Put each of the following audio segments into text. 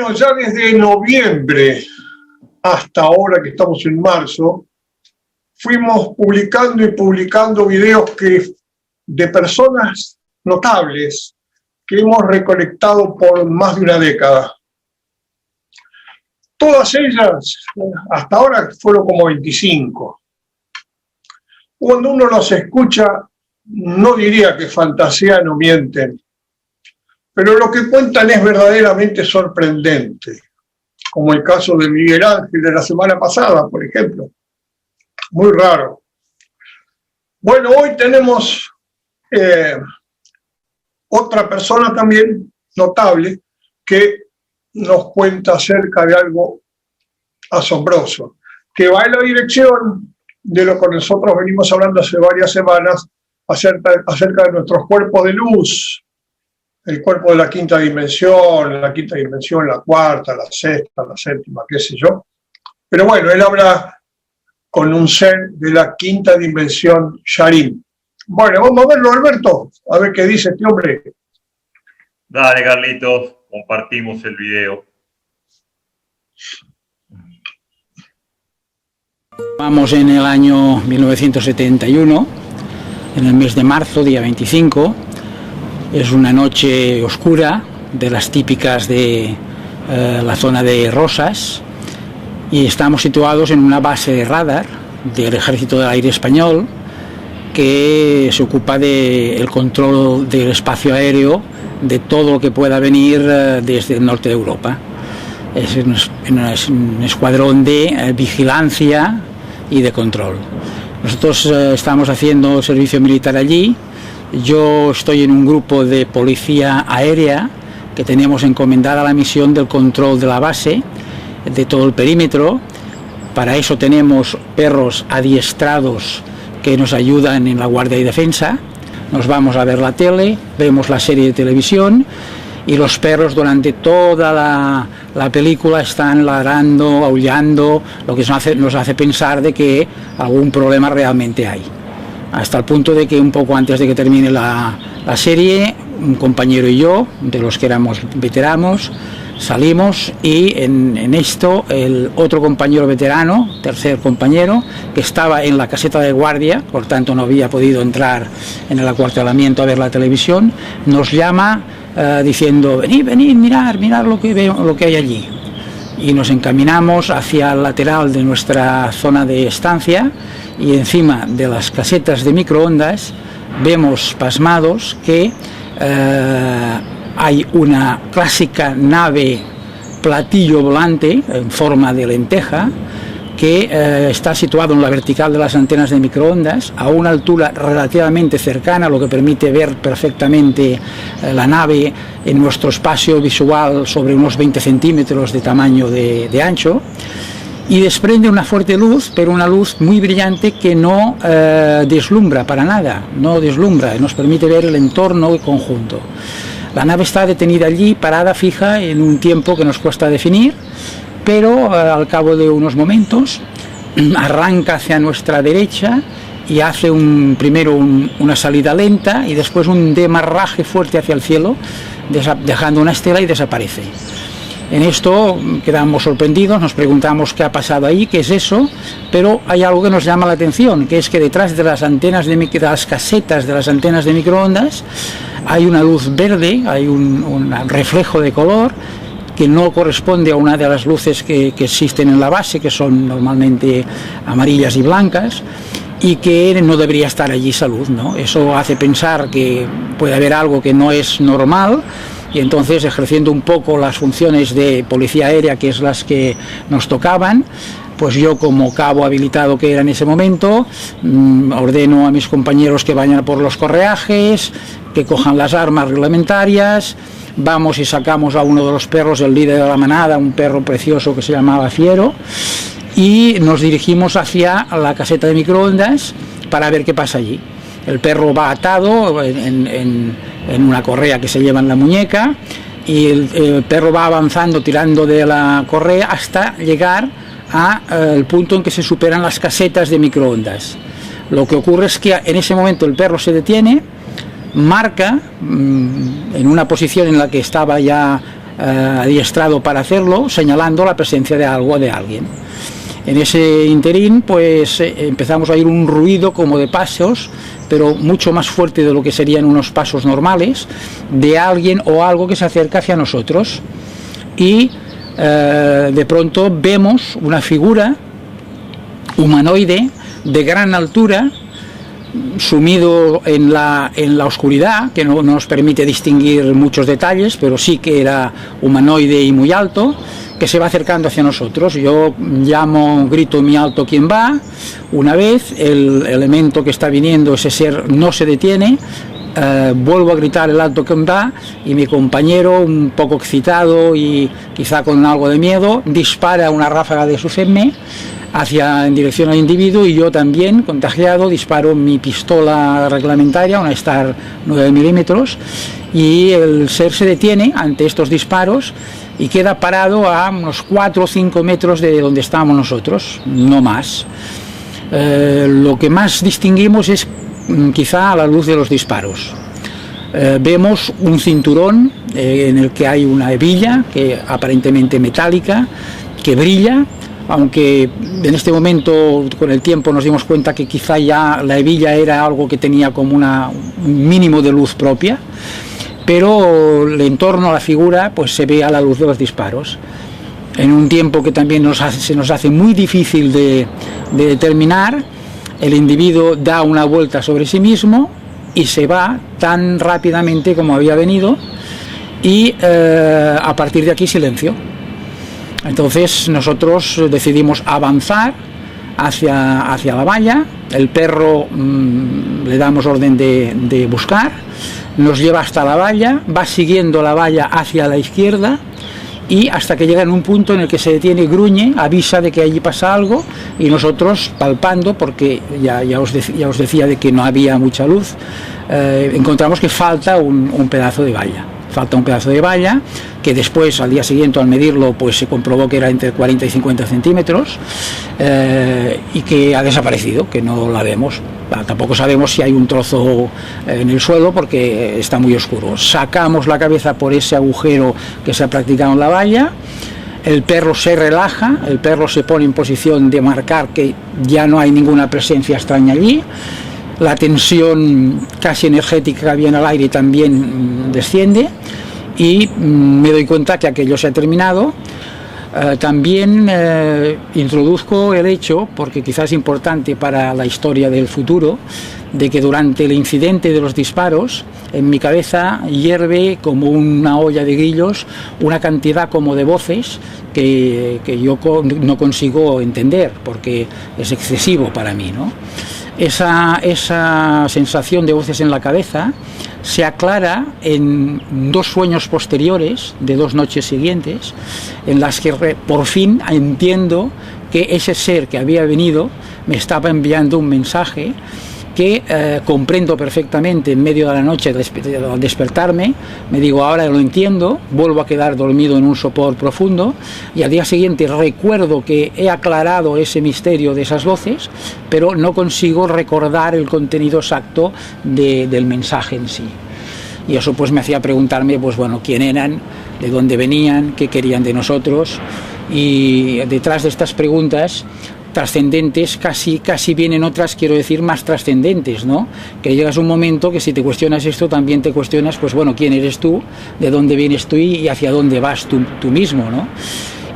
Bueno, ya desde noviembre hasta ahora que estamos en marzo, fuimos publicando videos de personas notables que hemos recolectado por más de una década. Todas ellas, hasta ahora fueron como 25. Cuando uno los escucha, no diría que fantasean o mienten, pero lo que cuentan es verdaderamente sorprendente, como el caso de Miguel Ángel de la semana pasada, por ejemplo. Muy raro. Bueno, hoy tenemos otra persona también notable que nos cuenta acerca de algo asombroso, que va en la dirección de lo que nosotros venimos hablando hace varias semanas acerca de nuestros cuerpos de luz, el cuerpo de la quinta dimensión, la cuarta, la sexta, la séptima, qué sé yo. Pero bueno, él habla con un ser de la quinta dimensión, Yarim. Bueno, vamos a verlo, Alberto, a ver qué dice este hombre. Dale, Carlitos, compartimos el video. Vamos en el año 1971, en el mes de marzo, día 25. Es una noche oscura, de las típicas de la zona de Rosas, y estamos situados en una base de radar del Ejército del Aire Español que se ocupa del control del espacio aéreo de todo lo que pueda venir desde el norte de Europa. Es un escuadrón de vigilancia y de control. Nosotros estamos haciendo servicio militar allí. Yo estoy en un grupo de policía aérea que tenemos encomendada la misión del control de la base, de todo el perímetro. Para eso tenemos perros adiestrados que nos ayudan en la guardia y defensa. Nos vamos a ver la tele, vemos la serie de televisión y los perros durante toda la película están ladrando, aullando, lo que nos hace pensar de que algún problema realmente hay. Hasta el punto de que un poco antes de que termine la serie, un compañero y yo, de los que éramos veteranos, salimos y en esto el otro compañero veterano, tercer compañero, que estaba en la caseta de guardia, por tanto no había podido entrar en el acuartelamiento a ver la televisión, nos llama diciendo: venid, mirad lo que hay allí. Y nos encaminamos hacia el lateral de nuestra zona de estancia, y encima de las casetas de microondas vemos pasmados que hay una clásica nave platillo volante en forma de lenteja que está situado en la vertical de las antenas de microondas a una altura relativamente cercana, lo que permite ver perfectamente la nave en nuestro espacio visual sobre unos 20 centímetros de tamaño de ancho, y desprende una fuerte luz, pero una luz muy brillante que no deslumbra para nada, no deslumbra, nos permite ver el entorno conjunto. La nave está detenida allí, parada, fija, en un tiempo que nos cuesta definir, pero al cabo de unos momentos arranca hacia nuestra derecha y hace primero una salida lenta y después un demarraje fuerte hacia el cielo, dejando una estela y desaparece. En esto quedamos sorprendidos, nos preguntamos qué ha pasado ahí, qué es eso, pero hay algo que nos llama la atención, que es que detrás de las antenas de las casetas de las antenas de microondas hay una luz verde, hay un reflejo de color que no corresponde a una de las luces que existen en la base, que son normalmente amarillas y blancas, y que no debería estar allí esa luz, ¿no? Eso hace pensar que puede haber algo que no es normal, y entonces, ejerciendo un poco las funciones de policía aérea, que es las que nos tocaban, pues yo, como cabo habilitado que era en ese momento, ordeno a mis compañeros que vayan por los correajes, que cojan las armas reglamentarias, vamos y sacamos a uno de los perros, el líder de la manada, un perro precioso que se llamaba Fiero, y nos dirigimos hacia la caseta de microondas para ver qué pasa allí. El perro va atado en una correa que se lleva en la muñeca, y el perro va avanzando tirando de la correa hasta llegar al punto en que se superan las casetas de microondas. Lo que ocurre es que en ese momento el perro se detiene, marca en una posición en la que estaba ya adiestrado para hacerlo, señalando la presencia de algo o de alguien. En ese interín, pues empezamos a oír un ruido como de pasos, pero mucho más fuerte de lo que serían unos pasos normales, de alguien o algo que se acerca hacia nosotros. Y de pronto vemos una figura humanoide de gran altura, sumido en la oscuridad, que no nos permite distinguir muchos detalles, pero sí que era humanoide y muy alto, que se va acercando hacia nosotros. Yo llamo, grito muy alto quién va. Una vez el elemento que está viniendo, ese ser, no se detiene, vuelvo a gritar el alto quién va, y mi compañero, un poco excitado y quizá con algo de miedo, dispara una ráfaga de su FEME en dirección al individuo, y yo también, contagiado, disparo mi pistola reglamentaria, una Star 9 milímetros, y el ser se detiene ante estos disparos y queda parado a unos 4 o 5 metros de donde estábamos nosotros, no más. Lo que más distinguimos es quizá a la luz de los disparos. Vemos un cinturón en el que hay una hebilla, que aparentemente metálica, que brilla, aunque en este momento con el tiempo nos dimos cuenta que quizá ya la hebilla era algo que tenía como un mínimo de luz propia, pero el entorno a la figura pues se ve a la luz de los disparos. En un tiempo que también se nos hace muy difícil de determinar, el individuo da una vuelta sobre sí mismo y se va tan rápidamente como había venido, y a partir de aquí silencio. Entonces nosotros decidimos avanzar hacia la valla. El perro le damos orden de buscar, nos lleva hasta la valla, va siguiendo la valla hacia la izquierda, y hasta que llega en un punto en el que se detiene, gruñe, avisa de que allí pasa algo, y nosotros, palpando, porque ya os decía de que no había mucha luz, encontramos que falta un pedazo de valla. Falta un pedazo de valla, que después, al día siguiente, al medirlo, pues se comprobó que era entre 40 y 50 centímetros, y que ha desaparecido, que no la vemos. Tampoco sabemos si hay un trozo en el suelo, porque está muy oscuro. Sacamos la cabeza por ese agujero que se ha practicado en la valla. El perro se relaja, el perro se pone en posición de marcar que ya no hay ninguna presencia extraña allí. La tensión casi energética que había en el aire también desciende, y me doy cuenta que aquello se ha terminado. También introduzco el hecho, porque quizás es importante para la historia del futuro, de que durante el incidente de los disparos, en mi cabeza hierve como una olla de grillos una cantidad como de voces que yo no consigo entender, porque es excesivo para mí, ¿no? Esa sensación de voces en la cabeza se aclara en 2 sueños posteriores de 2 noches siguientes, en las que por fin entiendo que ese ser que había venido me estaba enviando un mensaje que comprendo perfectamente en medio de la noche al despertarme. Me digo, ahora lo entiendo, vuelvo a quedar dormido en un sopor profundo, y al día siguiente recuerdo que he aclarado ese misterio de esas voces, pero no consigo recordar el contenido exacto del mensaje en sí. Y eso pues me hacía preguntarme, pues bueno, quién eran, de dónde venían, qué querían de nosotros. Y detrás de estas preguntas trascendentes casi vienen otras, quiero decir, más trascendentes, ¿no? Que llegas a un momento que si te cuestionas esto, también te cuestionas, pues bueno, quién eres tú, de dónde vienes tú y hacia dónde vas tú mismo, ¿no?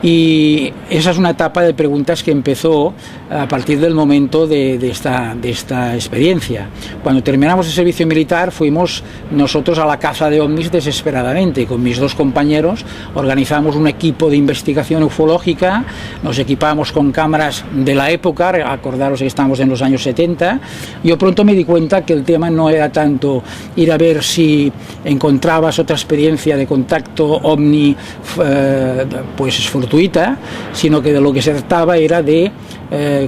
Y esa es una etapa de preguntas que empezó a partir del momento de esta experiencia. Cuando terminamos el servicio militar, fuimos nosotros a la caza de ovnis desesperadamente. Con mis 2 compañeros organizamos un equipo de investigación ufológica, nos equipamos con cámaras de la época, acordaros que estamos en los años 70. Yo pronto me di cuenta que el tema no era tanto ir a ver si encontrabas otra experiencia de contacto ovni pues fortuita, sino que de lo que se trataba era de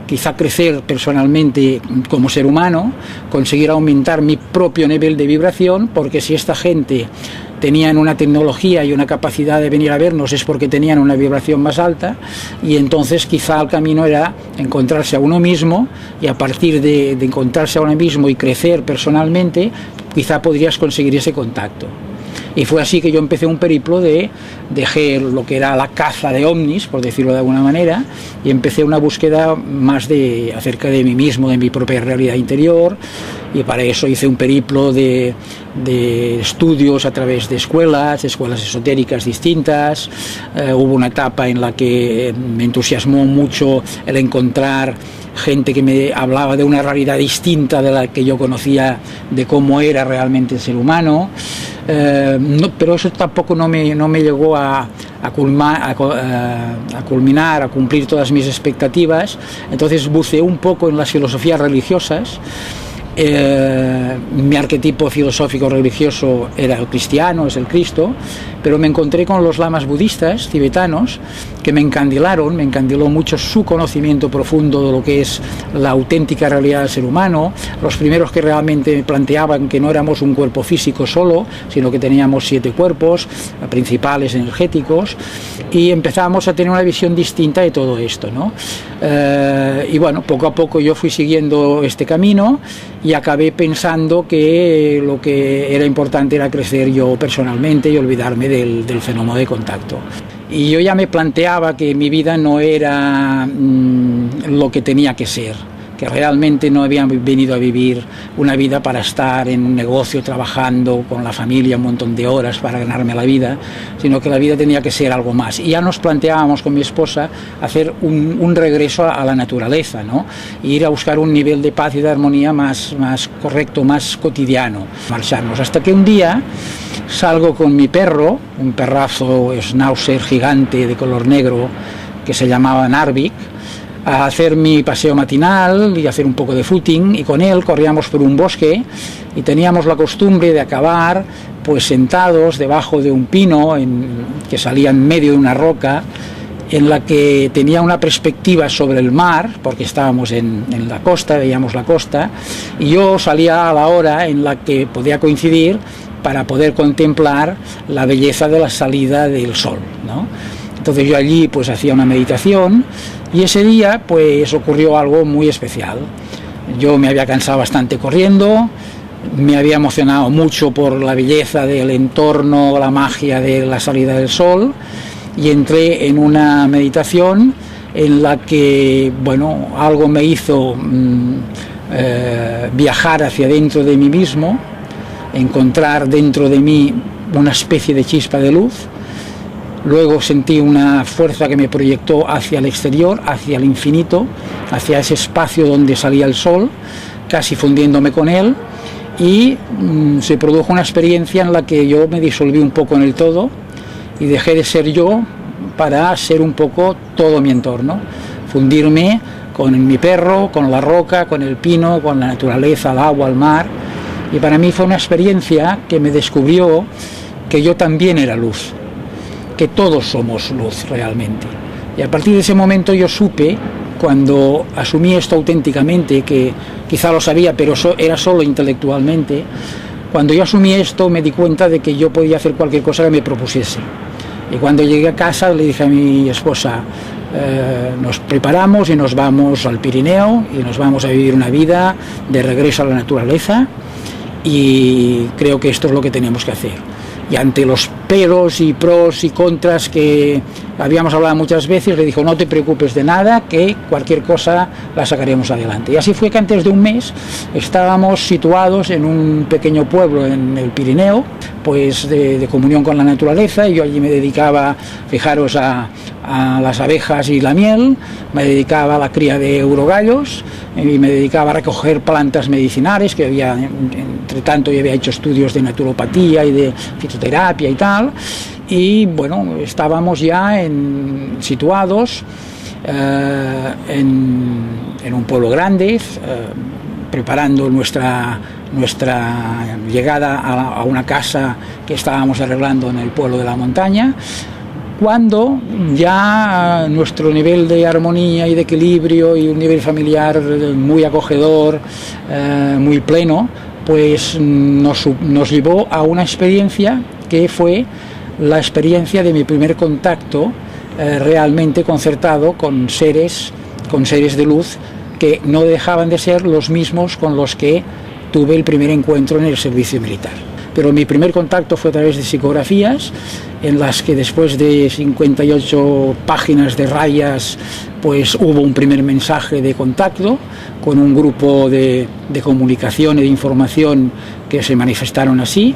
quizá crecer personalmente como ser humano, conseguir aumentar mi propio nivel de vibración, porque si esta gente tenían una tecnología y una capacidad de venir a vernos es porque tenían una vibración más alta, y entonces quizá el camino era encontrarse a uno mismo, y a partir de encontrarse a uno mismo y crecer personalmente, quizá podrías conseguir ese contacto. Y fue así que yo empecé un periplo dejé lo que era la caza de ovnis, por decirlo de alguna manera, y empecé una búsqueda más acerca de mí mismo, de mi propia realidad interior, y para eso hice un periplo de estudios a través de escuelas esotéricas distintas. Hubo una etapa en la que me entusiasmó mucho el encontrar gente que me hablaba de una realidad distinta de la que yo conocía, de cómo era realmente el ser humano, pero eso tampoco no me llegó a culminar, a cumplir todas mis expectativas. Entonces buceé un poco en las filosofías religiosas. Mi arquetipo filosófico religioso era el cristiano, es el Cristo, pero me encontré con los lamas budistas tibetanos que me encandiló mucho su conocimiento profundo de lo que es la auténtica realidad del ser humano, los primeros que realmente planteaban que no éramos un cuerpo físico solo, sino que teníamos 7 cuerpos principales energéticos, y empezamos a tener una visión distinta de todo esto, ¿no? Y bueno, poco a poco yo fui siguiendo este camino y acabé pensando que lo que era importante era crecer yo personalmente y olvidarme del fenómeno de contacto. Y yo ya me planteaba que mi vida no era lo que tenía que ser, que realmente no había venido a vivir una vida para estar en un negocio trabajando con la familia un montón de horas para ganarme la vida, sino que la vida tenía que ser algo más. Y ya nos planteábamos con mi esposa hacer un regreso a la naturaleza, ¿no? E ir a buscar un nivel de paz y de armonía más correcto, más cotidiano, marcharnos. Hasta que un día salgo con mi perro, un perrazo schnauzer gigante de color negro que se llamaba Narvik, a hacer mi paseo matinal y hacer un poco de footing, y con él corríamos por un bosque y teníamos la costumbre de acabar pues sentados debajo de un pino que salía en medio de una roca, en la que tenía una perspectiva sobre el mar, porque estábamos en la costa, veíamos la costa, y yo salía a la hora en la que podía coincidir para poder contemplar la belleza de la salida del sol, ¿no? Entonces yo allí pues hacía una meditación, y ese día pues ocurrió algo muy especial. Yo me había cansado bastante corriendo, me había emocionado mucho por la belleza del entorno, la magia de la salida del sol, y entré en una meditación en la que, bueno, algo me hizo viajar hacia dentro de mí mismo, encontrar dentro de mí una especie de chispa de luz. Luego sentí una fuerza que me proyectó hacia el exterior, hacia el infinito, hacia ese espacio donde salía el sol, casi fundiéndome con él, y se produjo una experiencia en la que yo me disolví un poco en el todo y dejé de ser yo para ser un poco todo mi entorno, fundirme con mi perro, con la roca, con el pino, con la naturaleza, el agua, el mar. Y para mí fue una experiencia que me descubrió que yo también era luz, que todos somos luz realmente. Y a partir de ese momento yo supe, cuando asumí esto auténticamente, que quizá lo sabía, pero era solo intelectualmente, cuando yo asumí esto me di cuenta de que yo podía hacer cualquier cosa que me propusiese. Y cuando llegué a casa le dije a mi esposa, nos preparamos y nos vamos al Pirineo y nos vamos a vivir una vida de regreso a la naturaleza, y creo que esto es lo que tenemos que hacer. Y ante los peros y pros y contras que habíamos hablado muchas veces, le dijo: no te preocupes de nada, que cualquier cosa la sacaremos adelante. Y así fue que antes de un mes estábamos situados en un pequeño pueblo en el Pirineo, pues de comunión con la naturaleza, y yo allí me dedicaba, fijaros, a las abejas y la miel, me dedicaba a la cría de eurogallos, y me dedicaba a recoger plantas medicinales, que había, entre tanto, yo había hecho estudios de naturopatía y de fitoterapia y tal, y bueno, estábamos ya situados en un pueblo grande, preparando nuestra llegada a una casa que estábamos arreglando en el pueblo de la montaña, cuando ya nuestro nivel de armonía y de equilibrio y un nivel familiar muy acogedor, muy pleno, pues nos llevó a una experiencia que fue la experiencia de mi primer contacto realmente concertado con seres de luz que no dejaban de ser los mismos con los que tuve el primer encuentro en el servicio militar. pero mi primer contacto fue a través de psicografías, en las que después de 58 páginas de rayas, pues hubo un primer mensaje de contacto con un grupo de comunicación y de información que se manifestaron así,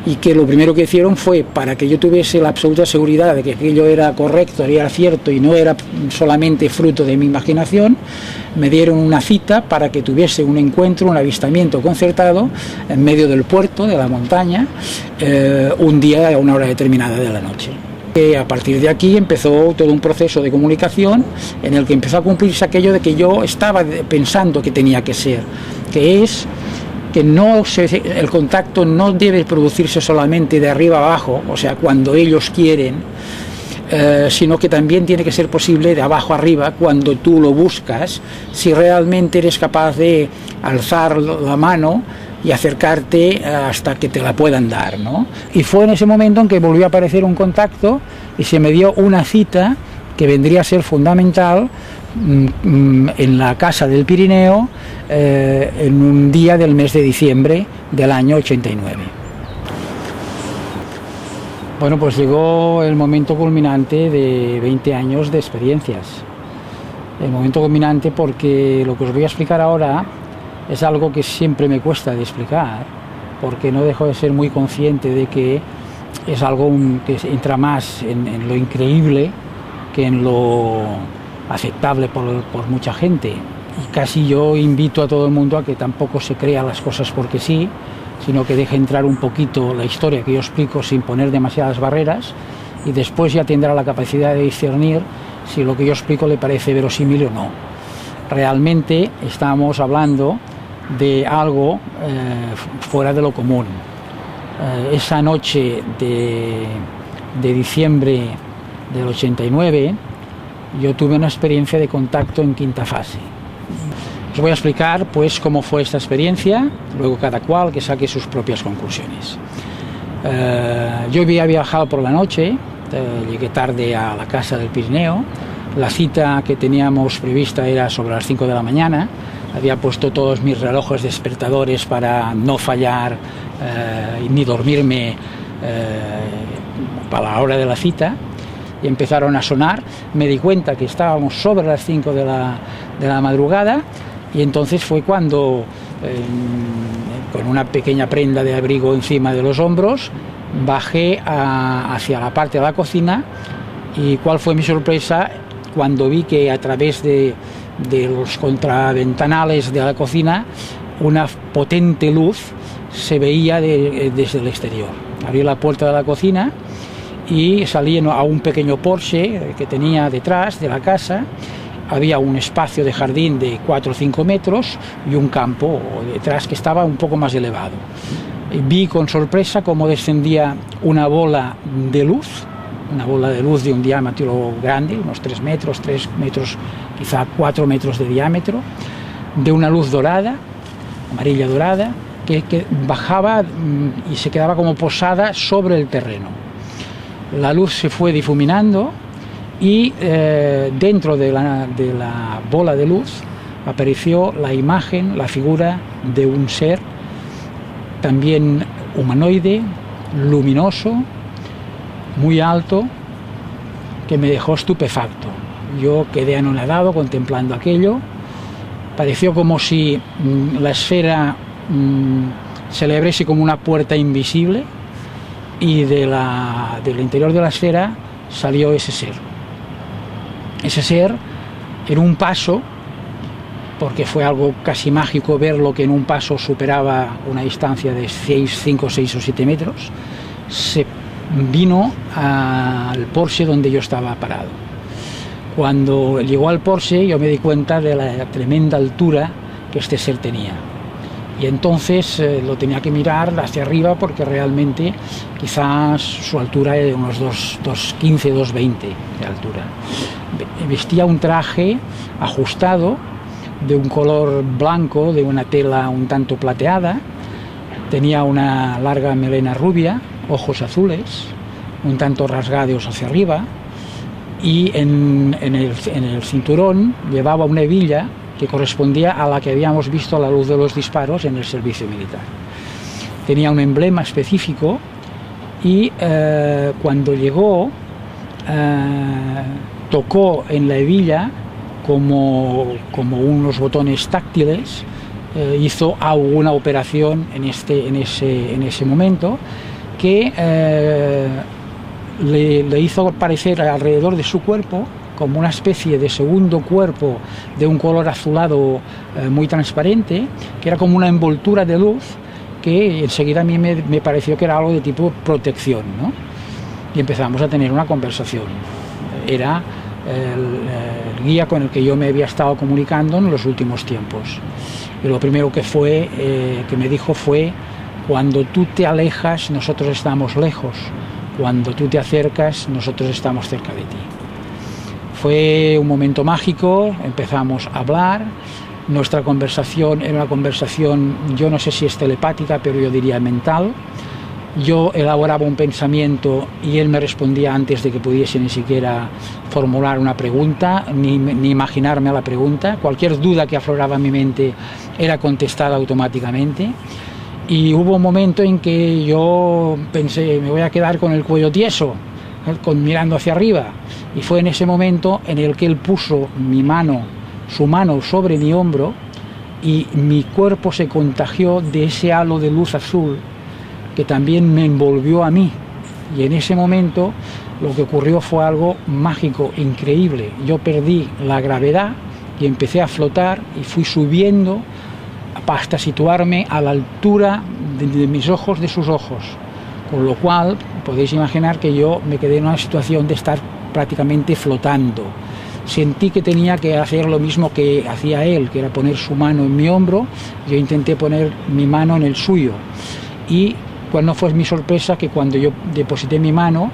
y que lo primero que hicieron fue, para que yo tuviese la absoluta seguridad de que aquello era correcto, era cierto y no era solamente fruto de mi imaginación, me dieron una cita para que tuviese un encuentro, un avistamiento concertado en medio del puerto, de la montaña, un día a una hora determinada de la noche. A partir de aquí empezó todo un proceso de comunicación en el que empezó a cumplirse aquello de que yo estaba pensando que tenía que ser, que es que el contacto no debe producirse solamente de arriba abajo, o sea, cuando ellos quieren, sino que también tiene que ser posible de abajo arriba cuando tú lo buscas, si realmente eres capaz de alzar la mano y acercarte hasta que te la puedan dar, ¿no? Y fue en ese momento en que volvió a aparecer un contacto y se me dio una cita que vendría a ser fundamental en la Casa del Pirineo en un día del mes de diciembre del año 89. Bueno, pues llegó el momento culminante de 20 años de experiencias. El momento culminante porque lo que os voy a explicar ahora es algo que siempre me cuesta de explicar, porque no dejo de ser muy consciente de que es algo que entra más en lo increíble que en lo aceptable por mucha gente. Y casi yo invito a todo el mundo a que tampoco se crea las cosas porque sí, sino que deje entrar un poquito la historia que yo explico sin poner demasiadas barreras, y después ya tendrá la capacidad de discernir si lo que yo explico le parece verosímil o no. Realmente estamos hablando de algo fuera de lo común. Esa noche de diciembre del 89 yo tuve una experiencia de contacto en quinta fase. Os voy a explicar pues cómo fue esta experiencia, luego cada cual que saque sus propias conclusiones. Yo había viajado por la noche, llegué tarde a la Casa del Pirineo, la cita que teníamos prevista era sobre las 5 de la mañana, había puesto todos mis relojes despertadores para no fallar ni dormirme para la hora de la cita, y empezaron a sonar. Me di cuenta que estábamos sobre las 5 de la madrugada, y entonces fue cuando, con una pequeña prenda de abrigo encima de los hombros, bajé hacia la parte de la cocina, y cuál fue mi sorpresa cuando vi que a través de los contraventanales de la cocina una potente luz se veía desde el exterior. Abrí la puerta de la cocina y salí a un pequeño Porsche que tenía detrás de la casa. Había un espacio de jardín de 4 o 5 metros y un campo detrás que estaba un poco más elevado. Vi con sorpresa cómo descendía una bola de luz de un diámetro grande, unos 3 metros, quizá 4 metros de diámetro, de una luz dorada, amarilla dorada, que bajaba y se quedaba como posada sobre el terreno. La luz se fue difuminando y dentro de la bola de luz apareció la imagen, la figura de un ser también humanoide, luminoso, muy alto, que me dejó estupefacto. Yo quedé anonadado contemplando aquello. Pareció como si la esfera se le abriese como una puerta invisible, y del interior de la esfera salió ese ser. Ese ser, en un paso, porque fue algo casi mágico verlo, que en un paso superaba una distancia de 5, 6 o 7 metros, se vino al Porsche donde yo estaba parado. Cuando llegó al Porsche yo me di cuenta de la tremenda altura que este ser tenía, y entonces lo tenía que mirar hacia arriba, porque realmente quizás su altura era de unos 2,15, 2,20 de altura. Vestía un traje ajustado de un color blanco, de una tela un tanto plateada, tenía una larga melena rubia, ojos azules, un tanto rasgados hacia arriba, y en el cinturón llevaba una hebilla que correspondía a la que habíamos visto a la luz de los disparos en el servicio militar. tenía un emblema específico y cuando llegó tocó en la hebilla como unos botones táctiles, hizo alguna operación en ese momento que le hizo parecer alrededor de su cuerpo como una especie de segundo cuerpo de un color azulado muy transparente, que era como una envoltura de luz, que enseguida a mí me pareció que era algo de tipo protección, ¿no? Y empezamos a tener una conversación. Era el guía con el que yo me había estado comunicando en los últimos tiempos. Y lo primero que me dijo fue: cuando tú te alejas, nosotros estamos lejos; cuando tú te acercas, nosotros estamos cerca de ti. Fue un momento mágico, empezamos a hablar. Nuestra conversación era una conversación, yo no sé si es telepática, pero yo diría mental. Yo elaboraba un pensamiento y él me respondía antes de que pudiese ni siquiera formular una pregunta, ni imaginarme a la pregunta. Cualquier duda que afloraba en mi mente era contestada automáticamente. Y hubo un momento en que yo pensé: me voy a quedar con el cuello tieso, mirando hacia arriba. Y fue en ese momento en el que él puso su mano sobre mi hombro, y mi cuerpo se contagió de ese halo de luz azul que también me envolvió a mí. Y en ese momento lo que ocurrió fue algo mágico, increíble. Yo perdí la gravedad y empecé a flotar y fui subiendo hasta situarme a la altura de mis ojos, de sus ojos. Con lo cual podéis imaginar que yo me quedé en una situación de estar prácticamente flotando. Sentí que tenía que hacer lo mismo que hacía él, que era poner su mano en mi hombro. Yo intenté poner mi mano en el suyo. Y cuál no fue mi sorpresa que cuando yo deposité mi mano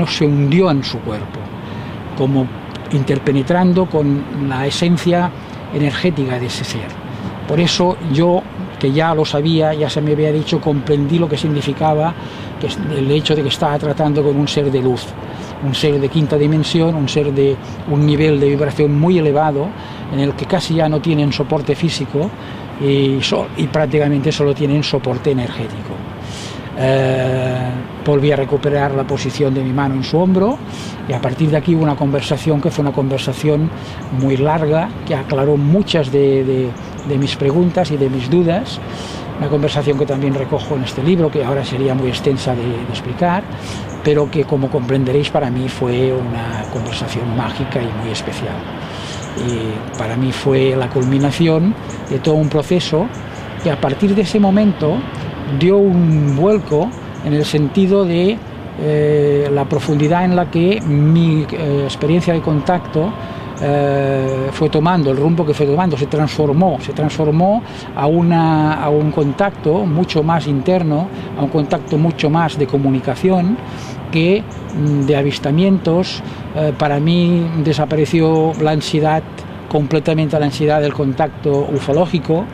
se hundió en su cuerpo, como interpenetrando con la esencia energética de ese ser. Por eso yo, que ya lo sabía, ya se me había dicho, comprendí lo que significaba el hecho de que estaba tratando con un ser de luz, un ser de quinta dimensión, un ser de un nivel de vibración muy elevado, en el que casi ya no tienen soporte físico y prácticamente solo tienen soporte energético. Volví a recuperar la posición de mi mano en su hombro, y a partir de aquí hubo una conversación que fue una conversación muy larga, que aclaró muchas de mis preguntas y de mis dudas. Una conversación que también recojo en este libro, que ahora sería muy extensa de explicar, pero que, como comprenderéis, para mí fue una conversación mágica y muy especial. Y para mí fue la culminación de todo un proceso que, a partir de ese momento, dio un vuelco en el sentido de la profundidad en la que mi experiencia de contacto fue tomando, el rumbo que fue tomando, se transformó a un contacto mucho más interno, a un contacto mucho más de comunicación que de avistamientos. Para mí desapareció la ansiedad, completamente la ansiedad del contacto ufológico.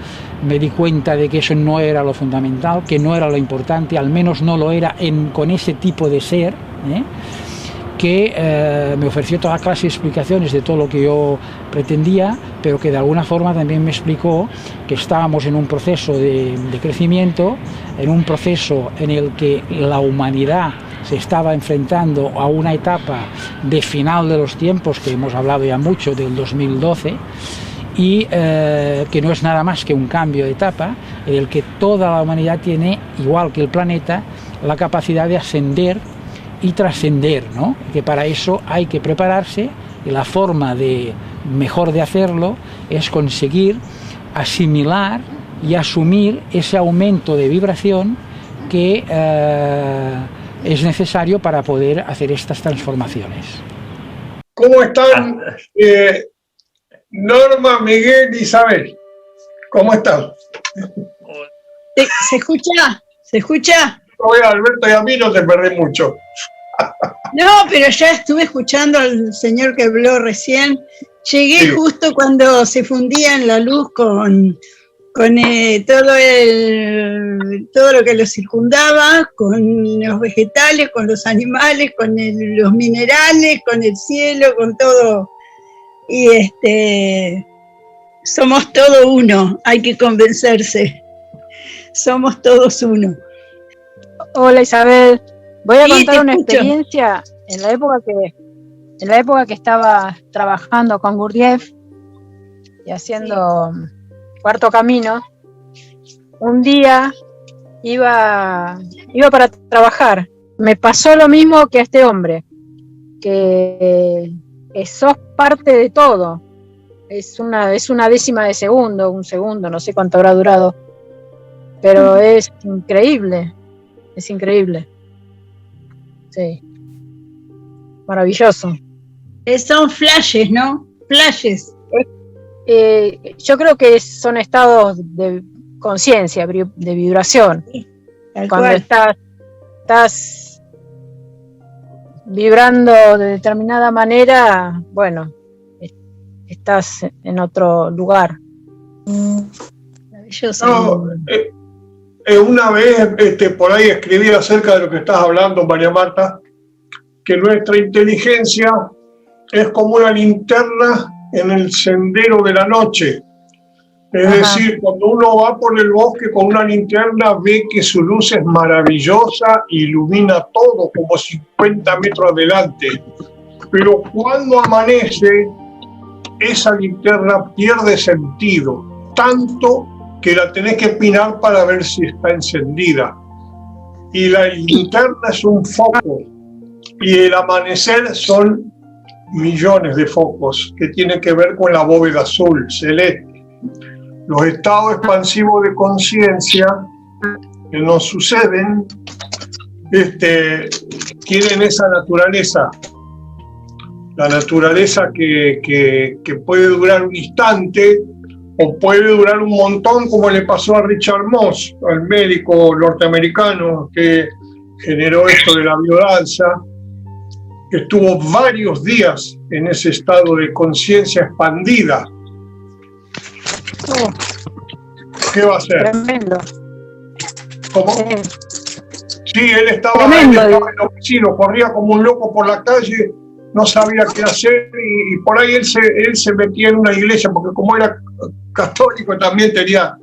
Me di cuenta de que eso no era lo fundamental, que no era lo importante, al menos no lo era con ese tipo de ser, que me ofreció toda clase de explicaciones de todo lo que yo pretendía, pero que de alguna forma también me explicó que estábamos en un proceso de crecimiento, en un proceso en el que la humanidad se estaba enfrentando a una etapa de final de los tiempos, que hemos hablado ya mucho, del 2012, y que no es nada más que un cambio de etapa en el que toda la humanidad tiene, igual que el planeta, la capacidad de ascender y trascender, ¿no? Que para eso hay que prepararse, y la forma mejor de hacerlo es conseguir asimilar y asumir ese aumento de vibración que es necesario para poder hacer estas transformaciones. ¿Cómo están Norma, Miguel y Isabel? ¿Cómo están? ¿Se escucha? ¿Se escucha? Oye, Alberto, y a mí no te perdí mucho. No, pero ya estuve escuchando al señor que habló recién. Llegué justo cuando se fundía en la luz con todo lo que lo circundaba, con los vegetales, con los animales, con los minerales, con el cielo, con todo. Y somos todo uno, hay que convencerse. Somos todos uno. Hola Isabel, voy a Sí, contar te una escucho. experiencia en la época que estaba trabajando con Gurdjieff y haciendo Cuarto Camino. Un día iba para trabajar. Me pasó lo mismo que a este hombre, que sos parte de todo. Es una décima de segundo, un segundo, no sé cuánto habrá durado, pero es increíble. Sí, maravilloso. Son flashes, ¿no? Flashes. Yo creo que son estados de conciencia, de vibración. Tal Cuando cual. estás vibrando de determinada manera, bueno, estás en otro lugar. Maravilloso. No, una vez por ahí escribí acerca de lo que estás hablando, María Marta, que nuestra inteligencia es como una linterna en el sendero de la noche. Es decir, cuando uno va por el bosque con una linterna, ve que su luz es maravillosa, ilumina todo como 50 metros adelante. Pero cuando amanece, esa linterna pierde sentido, tanto que la tenés que empinar para ver si está encendida. Y la linterna es un foco, y el amanecer son millones de focos que tienen que ver con la bóveda azul, celeste. Los estados expansivos de conciencia que nos suceden tienen esa naturaleza. La naturaleza que puede durar un instante o puede durar un montón, como le pasó a Richard Moss, al médico norteamericano que generó esto de la biodanza, que estuvo varios días en ese estado de conciencia expandida. ¿Qué va a hacer? Tremendo. ¿Cómo? Sí, él estaba en la oficina, corría como un loco por la calle, no sabía qué hacer y por ahí él se metía en una iglesia, porque como era católico también tenía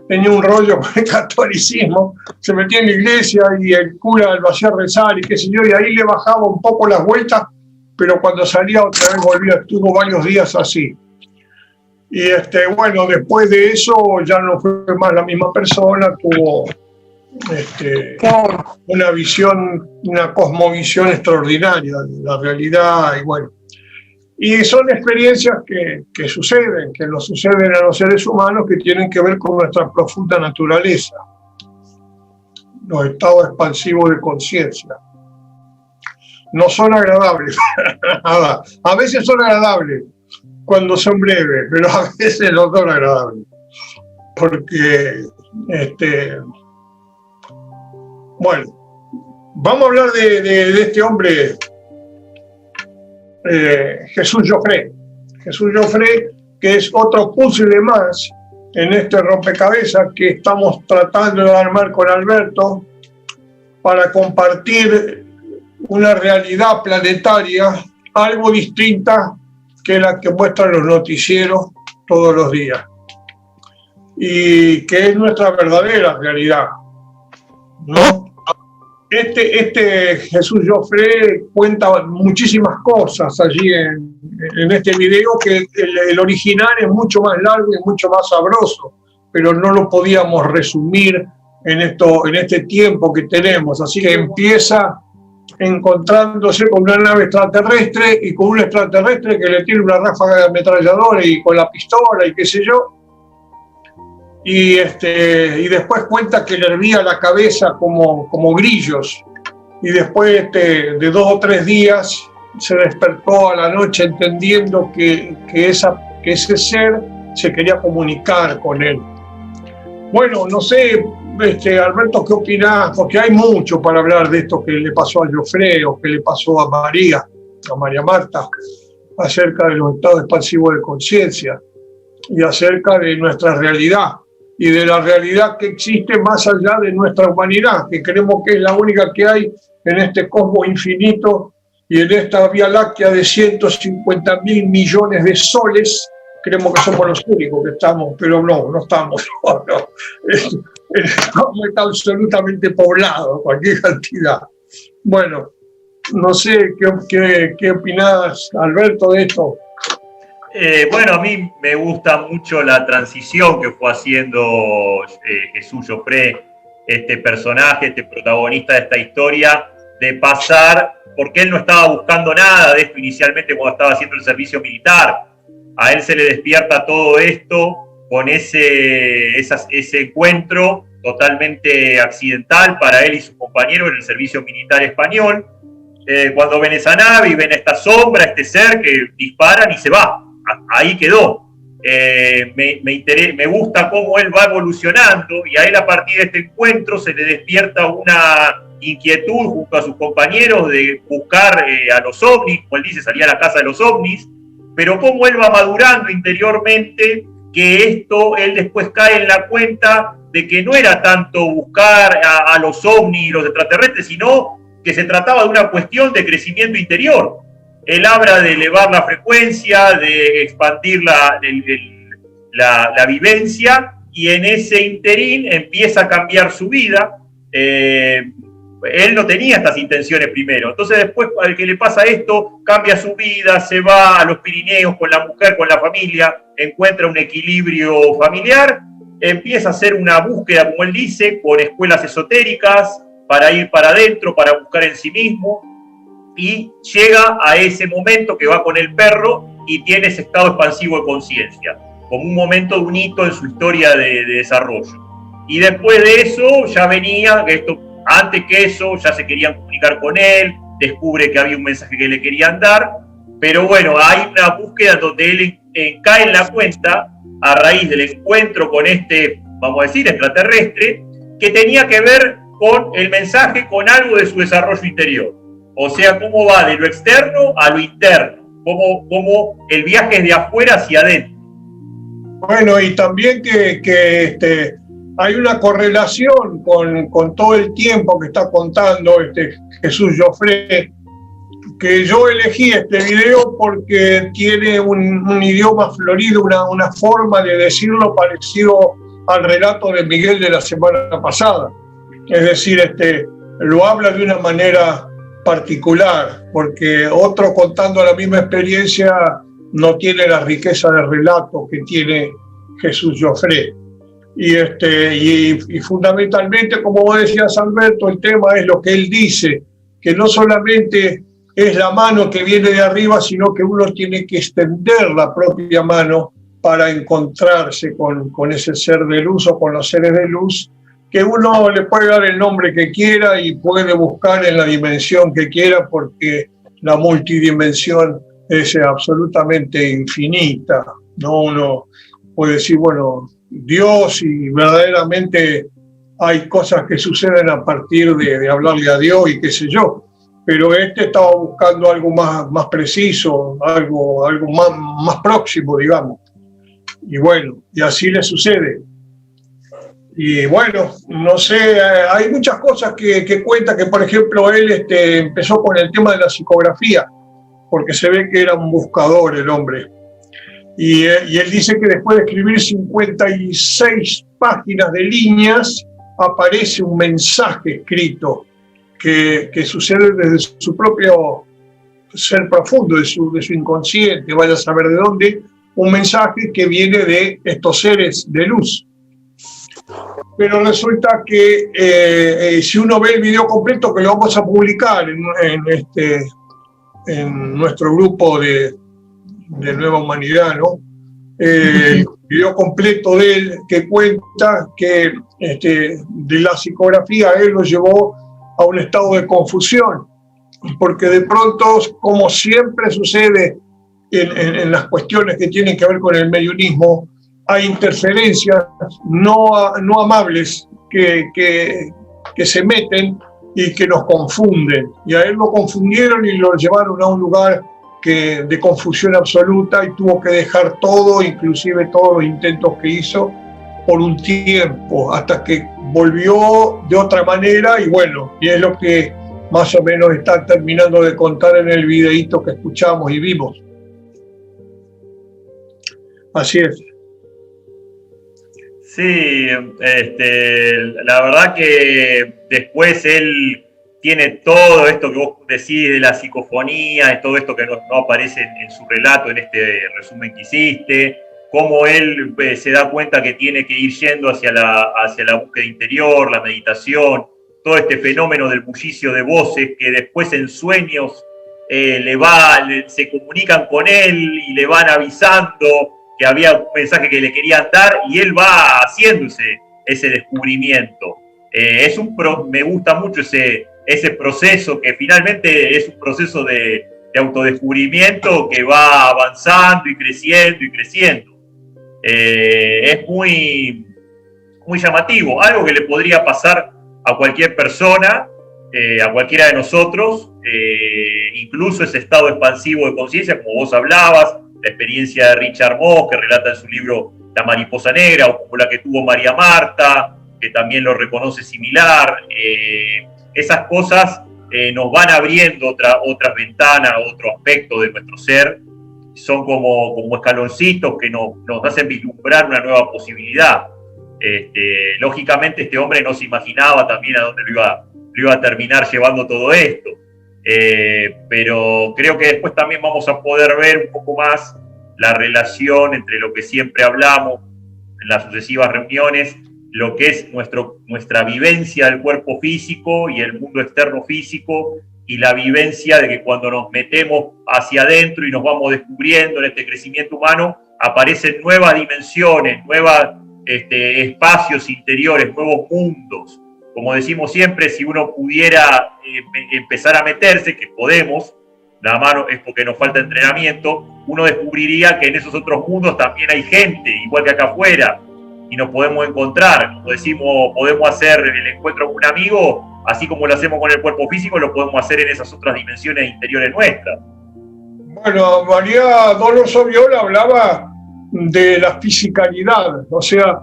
un rollo con el catolicismo, se metía en la iglesia y el cura lo hacía rezar y qué sé yo, y ahí le bajaba un poco las vueltas, pero cuando salía otra vez volvía, estuvo varios días así. Y bueno, después de eso ya no fue más la misma persona, tuvo una visión, una cosmovisión extraordinaria de la realidad y bueno. Y son experiencias que suceden, que nos suceden a los seres humanos, que tienen que ver con nuestra profunda naturaleza, los estados expansivos de conciencia. No son agradables, nada. A veces son agradables cuando son breves, pero a veces no son agradables. Porque, bueno, vamos a hablar de este hombre, Jesús Joffre. Jesús Joffre, que es otro puzzle más en este rompecabezas que estamos tratando de armar con Alberto para compartir una realidad planetaria algo distinta que la que muestran los noticieros todos los días y que es nuestra verdadera realidad, ¿no? Jesús Joffre cuenta muchísimas cosas allí en este video, que el original es mucho más largo y mucho más sabroso, pero no lo podíamos resumir en este tiempo que tenemos. Así que empieza encontrándose con una nave extraterrestre y con un extraterrestre que le tiene una ráfaga de ametralladora y con la pistola y qué sé yo. Y después cuenta que le hervía la cabeza como grillos. Y después de 2 o 3 días se despertó a la noche entendiendo que ese ser se quería comunicar con él. Bueno, no sé, Alberto, ¿qué opinás? Porque hay mucho para hablar de esto que le pasó a Joffre o que le pasó a María Marta, acerca de los estados expansivos de conciencia y acerca de nuestra realidad y de la realidad que existe más allá de nuestra humanidad, que creemos que es la única que hay en este cosmos infinito y en esta Vía Láctea de 150.000 millones de soles. Creemos que somos los únicos que estamos, pero no estamos. No. Como está absolutamente poblado, cualquier cantidad. Bueno, no sé qué opinás, Alberto, de esto. Bueno, a mí me gusta mucho la transición que fue haciendo Jesús Joffre, este personaje, este protagonista de esta historia, de pasar, porque él no estaba buscando nada de esto inicialmente cuando estaba haciendo el servicio militar. A él se le despierta todo esto con ese encuentro totalmente accidental para él y sus compañeros en el servicio militar español. Cuando ven esa nave y ven esta sombra, este ser que disparan y se va. Ahí quedó. Me gusta cómo él va evolucionando y a él a partir de este encuentro se le despierta una inquietud junto a sus compañeros de buscar a los ovnis, como él dice, salir a la casa de los ovnis, pero cómo él va madurando interiormente, que esto él después cae en la cuenta de que no era tanto buscar a los ovnis y los extraterrestres, sino que se trataba de una cuestión de crecimiento interior. Él habla de elevar la frecuencia, de expandir la vivencia, y en ese interín empieza a cambiar su vida. Él no tenía estas intenciones primero. Entonces después, al que le pasa esto, cambia su vida, se va a los Pirineos con la mujer, con la familia, encuentra un equilibrio familiar, empieza a hacer una búsqueda, como él dice, con escuelas esotéricas, para ir para adentro, para buscar en sí mismo, y llega a ese momento que va con el perro y tiene ese estado expansivo de conciencia, como un momento de un hito en su historia de desarrollo. Y después de eso ya venía, antes que eso ya se querían comunicar con él, descubre que había un mensaje que le querían dar, pero bueno, hay una búsqueda donde él cae en la cuenta a raíz del encuentro con este, vamos a decir, extraterrestre, que tenía que ver con el mensaje, con algo de su desarrollo interior. O sea, cómo va de lo externo a lo interno, cómo el viaje es de afuera hacia adentro. Bueno, y también que hay una correlación con todo el tiempo que está contando Jesús Joffre, que yo elegí este video porque tiene un idioma florido, una forma de decirlo parecido al relato de Miguel de la semana pasada. Es decir, lo habla de una manera particular, porque otro contando la misma experiencia no tiene la riqueza de relato que tiene Jesús Joffre. Y fundamentalmente, como vos decías, Alberto, el tema es lo que él dice, que no solamente es la mano que viene de arriba, sino que uno tiene que extender la propia mano para encontrarse con ese ser de luz o con los seres de luz, que uno le puede dar el nombre que quiera y puede buscar en la dimensión que quiera, porque la multidimensión es absolutamente infinita, ¿no? Uno puede decir, bueno, Dios, y verdaderamente hay cosas que suceden a partir de hablarle a Dios y qué sé yo, pero estaba buscando algo más preciso, algo más próximo, digamos. Y bueno, y así le sucede. Y bueno, no sé, hay muchas cosas que cuenta, que por ejemplo él empezó con el tema de la psicografía, porque se ve que era un buscador el hombre. Y él dice que después de escribir 56 páginas de líneas, aparece un mensaje escrito que sucede desde su propio ser profundo, de su inconsciente, vaya a saber de dónde, un mensaje que viene de estos seres de luz. Pero resulta que si uno ve el video completo, que lo vamos a publicar en nuestro grupo de Nueva Humanidad, ¿no? El video completo de él, que cuenta que de la psicografía él lo llevó a un estado de confusión, porque de pronto, como siempre sucede en las cuestiones que tienen que ver con el mediunismo, hay interferencias no amables que se meten y que nos confunden. Y a él lo confundieron y lo llevaron a un lugar de confusión absoluta, y tuvo que dejar todo, inclusive todos los intentos que hizo, por un tiempo, hasta que volvió de otra manera. Y bueno, y es lo que más o menos está terminando de contar en el videíto que escuchamos y vimos. Así es. Sí, la verdad que después él tiene todo esto que vos decís de la psicofonía, de todo esto que no aparece en su relato, en este resumen que hiciste, cómo él se da cuenta que tiene que ir yendo hacia la búsqueda interior, la meditación, todo este fenómeno del bullicio de voces que después en sueños se comunican con él y le van avisando que había un mensaje que le querían dar y él va haciendo ese descubrimiento. Me gusta mucho ese proceso que finalmente es un proceso de autodescubrimiento que va avanzando y creciendo y creciendo. Es muy, muy llamativo, algo que le podría pasar a cualquier persona, a cualquiera de nosotros, incluso ese estado expansivo de conciencia, como vos hablabas, la experiencia de Richard Moss, que relata en su libro La mariposa negra, o como la que tuvo María Marta, que también lo reconoce similar. Esas cosas nos van abriendo otras ventanas, otro aspecto de nuestro ser. Son como escaloncitos que nos hacen vislumbrar una nueva posibilidad. Lógicamente este hombre no se imaginaba también a dónde lo iba a terminar llevando todo esto. Pero creo que después también vamos a poder ver un poco más la relación entre lo que siempre hablamos en las sucesivas reuniones, lo que es nuestra vivencia del cuerpo físico y el mundo externo físico, y la vivencia de que cuando nos metemos hacia adentro y nos vamos descubriendo en este crecimiento humano, aparecen nuevas dimensiones, nuevos espacios interiores, nuevos mundos. Como decimos siempre, si uno pudiera empezar a meterse, que podemos, nada más es porque nos falta entrenamiento, uno descubriría que en esos otros mundos también hay gente, igual que acá afuera, y nos podemos encontrar. Como decimos, podemos hacer el encuentro con un amigo, así como lo hacemos con el cuerpo físico, lo podemos hacer en esas otras dimensiones interiores nuestras. Bueno, María Dolores Viola hablaba de la fisicalidad, o sea,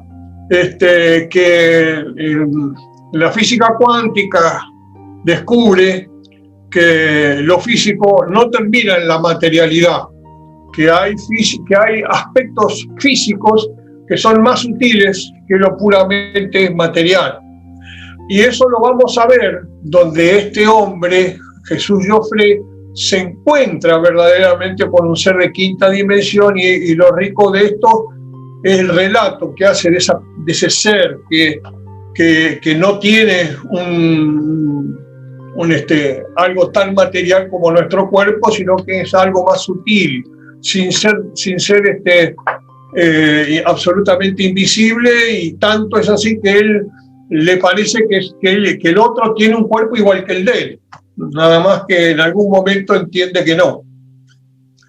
que la física cuántica descubre que lo físico no termina en la materialidad, que hay aspectos físicos que son más sutiles que lo puramente material. Y eso lo vamos a ver donde este hombre, Jesús Joffre, se encuentra verdaderamente con un ser de quinta dimensión, y lo rico de esto es el relato que hace de ese ser que no tiene algo tan material como nuestro cuerpo, sino que es algo más sutil, sin ser absolutamente invisible, y tanto es así que él le parece que el otro tiene un cuerpo igual que el de él, nada más que en algún momento entiende que no.